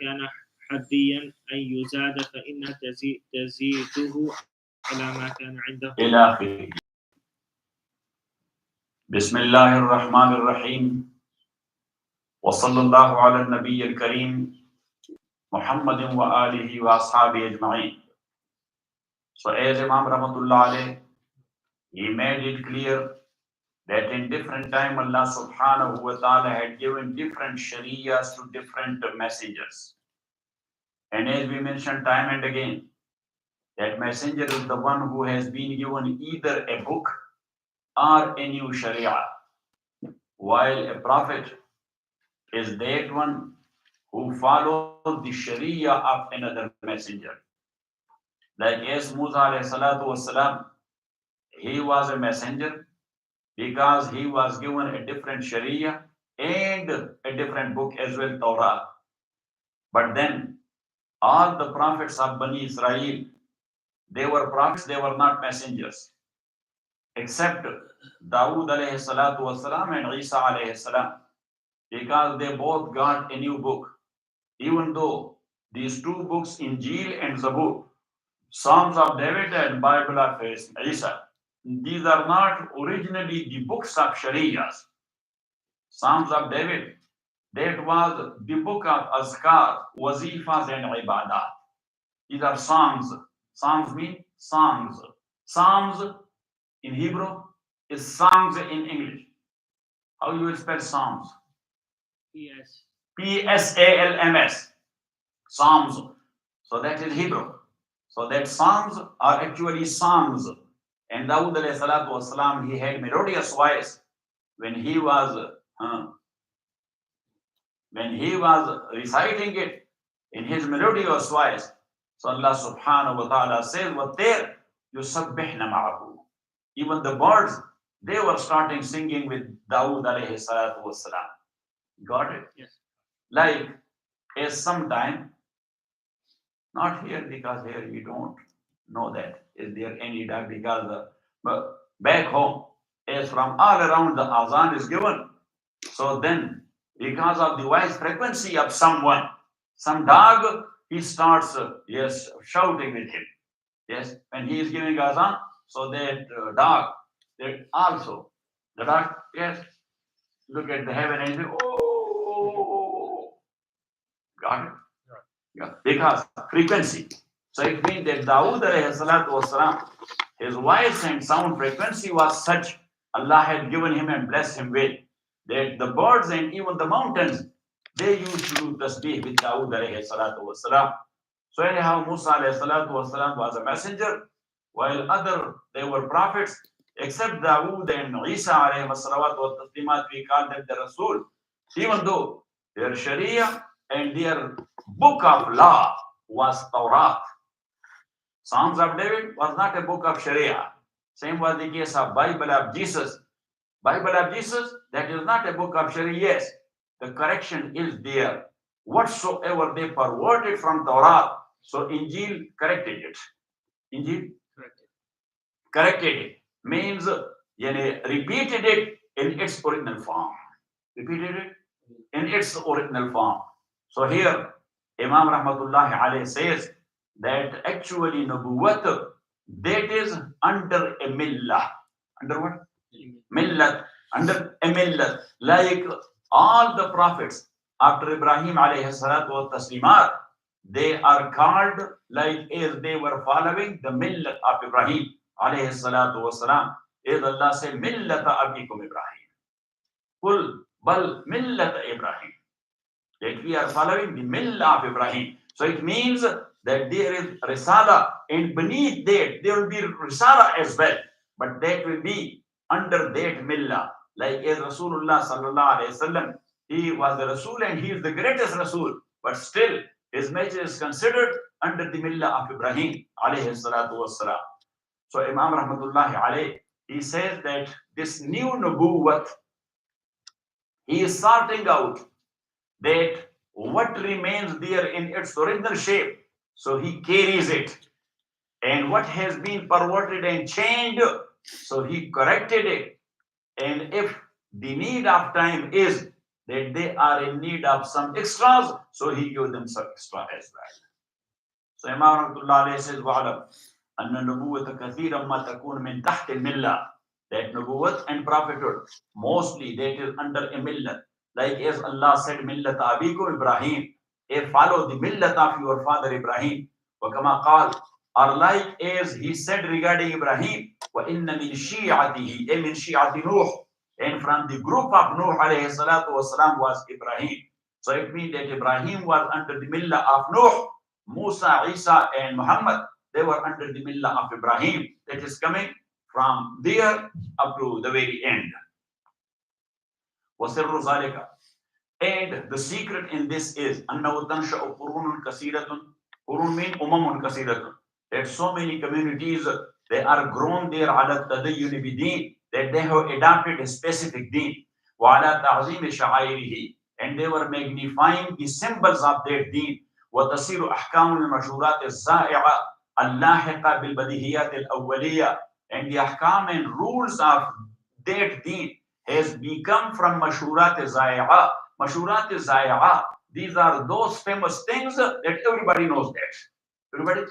كان حديا أن يزاد فإن تزيده على ما كان عنده إلى آخره. بسم الله الرحمن الرحيم وصلى الله على النبي الكريم محمد وآله وأصحابه أجمعين. So as Imam Rahmatullah alayh, he made it clear that in different time Allah subhanahu wa ta'ala had given different shariahs to different messengers. And as we mentioned time and again, that messenger is the one who has been given either a book or a new sharia, while a prophet is that one who followed the sharia of another messenger. Like as Musa alayhi salatu wasalam, he was a messenger because he was given a different sharia and a different book as well, Torah. But then all the prophets of Bani Israel, they were prophets, they were not messengers, except Dawood alayhi salatu wasalam and Isa alayhi salam, because they both got a new book. Even though these two books, Injil and Zabur, Psalms of David and Bible of Isa, these are not originally the books of Shariahs. Psalms of David, that was the book of Azkar, Wazifas and Ibadat. These are Psalms. Psalms mean songs. Psalms in Hebrew is songs in English. How you will spell Psalms? Yes. Psalms. Psalms. So that is Hebrew. So that Psalms are actually songs. And Dawood alayhi salatu wasalam, he had melodious voice when he was reciting it in his melodious voice. So Allah subhanahu wa ta'ala says, وَالطَّيْرُ يُسَبِّحْنَ مَعَهُ. Even the birds, they were starting singing with Dawood alayhi salatu wasalam. Got it? Yes. Like, as sometime, not here because here we don't know that. Is there any doubt? Because back home, as from all around the azan is given. So then, because of the voice frequency of someone, some dog, he starts, shouting with him. Yes, when he is giving azan, so that dog, that also, the dog, yes, look at the heaven and say, oh, got it? Yeah, because frequency. So it means that Dawood alayhi salatu wasalam, his voice and sound frequency was such, Allah had given him and blessed him with, that the birds and even the mountains, they used to do tasbih with Dawood alayhi salatu wasalam. So anyhow, Musa alayhi salatu wasalam was a messenger, while other, they were prophets, except Dawood and Isa alayhi salatu wa taslimat, we call them the Rasul, even though their Sharia and their book of law was Torah. Psalms of David was not a book of Sharia. Same was the case of Bible of Jesus. Bible of Jesus, that is not a book of Sharia. Yes, the correction is there. Whatsoever they perverted from Torah, so Injil corrected it. Injil corrected it. Means repeated it in its original form. Repeated it in its original form. So here, Imam Rahmatullahi alayhi says that actually Nubuwwat, that is under a millah. Under what? Millat. Under a millat. Like all the prophets after Ibrahim alayhi salatu wa taslimat, they are called like as they were following the millat of Ibrahim alayhi salatu wa salam. As Allah said, millata abikum Ibrahim. Kul bal millata Ibrahim. That we are following the millah of Ibrahim. So it means that there is risala, and beneath that there will be risala as well. But that will be under that millah. Like as Rasulullah sallallahu alayhi wasallam, he was the Rasul and he is the greatest Rasul. But still, his message is considered under the millah of Ibrahim alayhi salatu wassalam. So Imam Rahmatullahi alayhi, he says that this new nubuwwat, he is sorting out that what remains there in its original shape, so he carries it. And what has been perverted and changed, so he corrected it. And if the need of time is, that they are in need of some extras, so he gave them some extra as well. So Imam Rahmatullah says, وَعْلَمْ أَنَّ النُّبُوَّةَ كَثِيرًا مَا تَكُونُ مِنْ تَحْتِ الْمِلَّةِ. That nubuwwat and prophethood, mostly that is under a millat. Like as Allah said, millat abikum Ibrahim, follow the millat of your father Ibrahim. وَكَمَا قَالَ, or like as he said regarding Ibrahim, وَإِنَّ مِنْ شِيعَتِهِ مِنْ شِيعَةِ نُوحٍ, and from the group of Nuh alayhi salatu wasalam was Ibrahim. So it means that Ibrahim was under the millah of Nuh. Musa, Isa, and Muhammad, they were under the millah of Ibrahim. That is coming from there up to the very end. وَسِرُّ ذَلِكَ, and the secret in this is أَنَّهُ تَنْشَأُ قُرُونٌ كَثِيرَةٌ. Qurun mean أُمَمٌ كَثِيرَةٌ. That so many communities, they are grown there على التدين بدين, that they have adopted a specific deen. وعلى تعظيم شعائره, and they were magnifying the symbols of their deen. وتصير أحكام المشهورات الزائعة اللاحقة بالبديهيات الأولية, and the ahkam and rules of that deen has become from mashurat zai'a. Mashurat zai'a, these are those famous things that everybody knows that. Everybody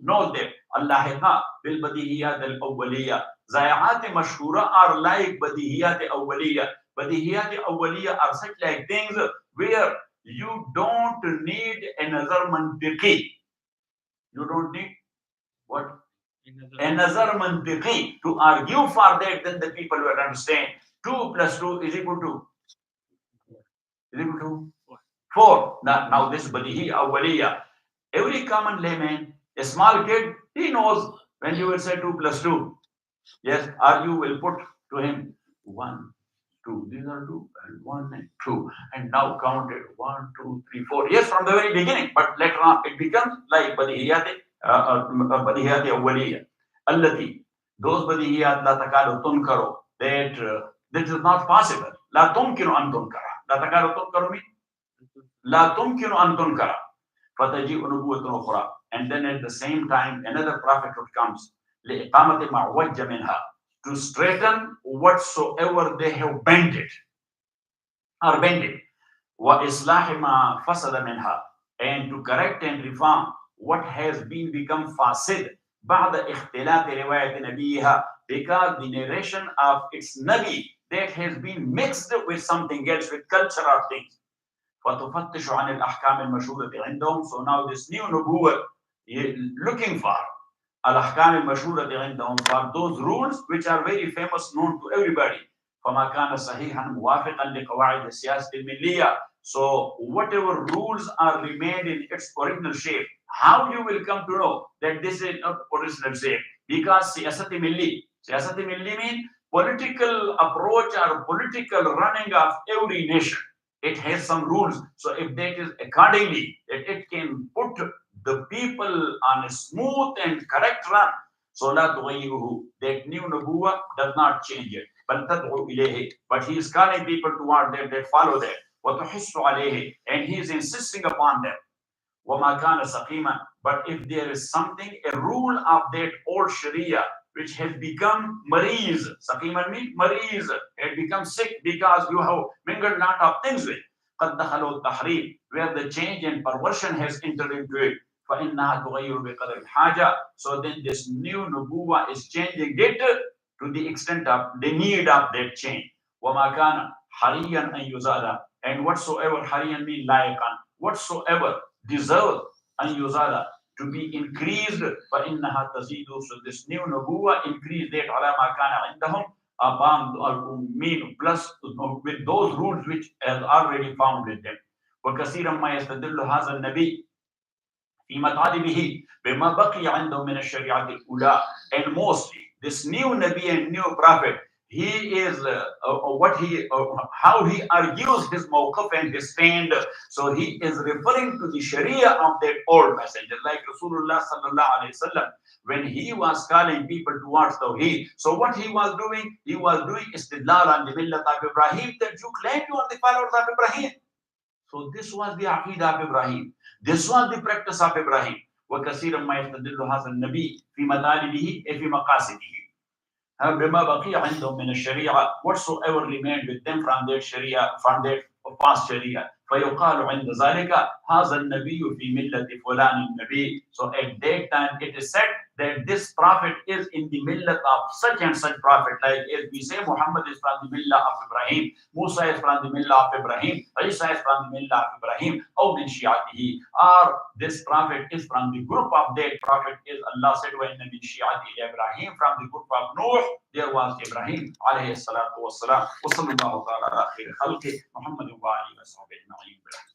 knows that. Allahiqa bil badihiyat al awwaliya. Zai'at mashhura are like badihiyat awwaliya. Badihiyat awwaliya are such like things where you don't need another mantiqi. You don't need what? Another mantiqi to argue for that, then the people will understand. 2 plus 2 is equal to 4. Now this badihi awwaliya. Every common layman, a small kid, he knows when you will say 2 plus 2. Yes, or you will put to him 1, 2. These are 2 and 1 and 2. And now count it 1, 2, 3, 4. Yes, from the very beginning. But later on, it becomes like badihiyat awwaliya. Allati, those badihiyat la takadu tunkaro, that this is not possible. La tumkinu an tunkara. La takadu tunkaro means la tumkinu an tunkara. Fataji'u nubuwwatun ukhra. And then at the same time, another prophethood comes. Li'iqamati ma wajja minha, to straighten whatsoever they have bended. Wa islahi ma fasada minha, and to correct and reform what has become fasid. بعد اختلاط رواية نبيها, because the narration of its Nabi that has been mixed with something else, with culture or things. فتفتش عن الأحكام المشهورة عندهم. So now this new nubuwwah looking for الأحكام المشهورة عندهم, for those rules which are very famous, known to everybody. فما كان صحيحا موافقا لقواعد السياسة الملية. So whatever rules are remained in its original shape, how you will come to know that this is not original shape? Because siyasati milli means political approach or political running of every nation. It has some rules. So if that is accordingly, that it can put the people on a smooth and correct run. So la tughayyiruhu, that new nubuwwah does not change it. But he is calling people toward them that follow that. وَتُحِسُّ عَلَيْهِ, and he is insisting upon them. وَمَا كَانَ سَقِيمًا, but if there is something, a rule of that old Sharia which has become mariz, Saqiman means mariz, it becomes sick because you have mingled lot of things with. قَدْ دَخَلُوا التَّحْرِيف, where the change and perversion has entered into it. فَإِنَّهَا تُغَيِّرُ بِقَدْرِ الْحَاجَةِ, so then this new nubuwwah is changing it to the extent of the need of that change. وَمَا كَانَ حَرِيًّا أَن يُزَادَ, and whatsoever hariyan mean la'iqan, whatsoever deserve an yuzada, to be increased. فَإِنَّهَا تَزِيدُ, so this new nubuwwah increase that عَلَى مَا كَانَ عِنْدَهُمْ, upon mean plus with those rules which are already found with them. وَكَثِيرًا مَا يَسْتَدِلُّ هَذَا النَّبِيُّ في مطالبه بما بقي عنده من الشريعة الأولى. And mostly this new Nabi and new Prophet, he is how he argues his mawqif and his stand. So he is referring to the Sharia of that old messenger, like Rasulullah sallallahu alaihi wasallam, when he was calling people towards Tawheed. So what he was doing istidlal on the millat of Ibrahim, that you claim you are the followers of Ibrahim. So this was the aqidah of Ibrahim. This was the practice of Ibrahim. وَكَثِيرًا مَا يَسْتَدِلُّ هَذَا النَّبِيُّ فِي مَطَالِبِهِ فِي مَقَاصِدِهِ بِمَا بَقِيَ عِنْدَهُم مِّنَ الشَّرِيعَةِ, whatsoever remained with them from their Sharia, from their past sharia. فيقال عند ذلك هذا النبي في ملة فلان النبي. So at that time it is said that this prophet is in the millat of such and such prophet. Like if we say Muhammad is from the millah of Ibrahim, Musa is from the millah of Ibrahim, Isa is from the millah of Ibrahim, or min shi'atihi, or this prophet is from the group of that prophet. Is Allah said when min shi'atihi Ibrahim, from the group of Noah there was Ibrahim alayhi salatu wassalam. Wa sallallahu ta'ala ala khair khalqi Muhammad wa alihi wa sahbihi ajma'in.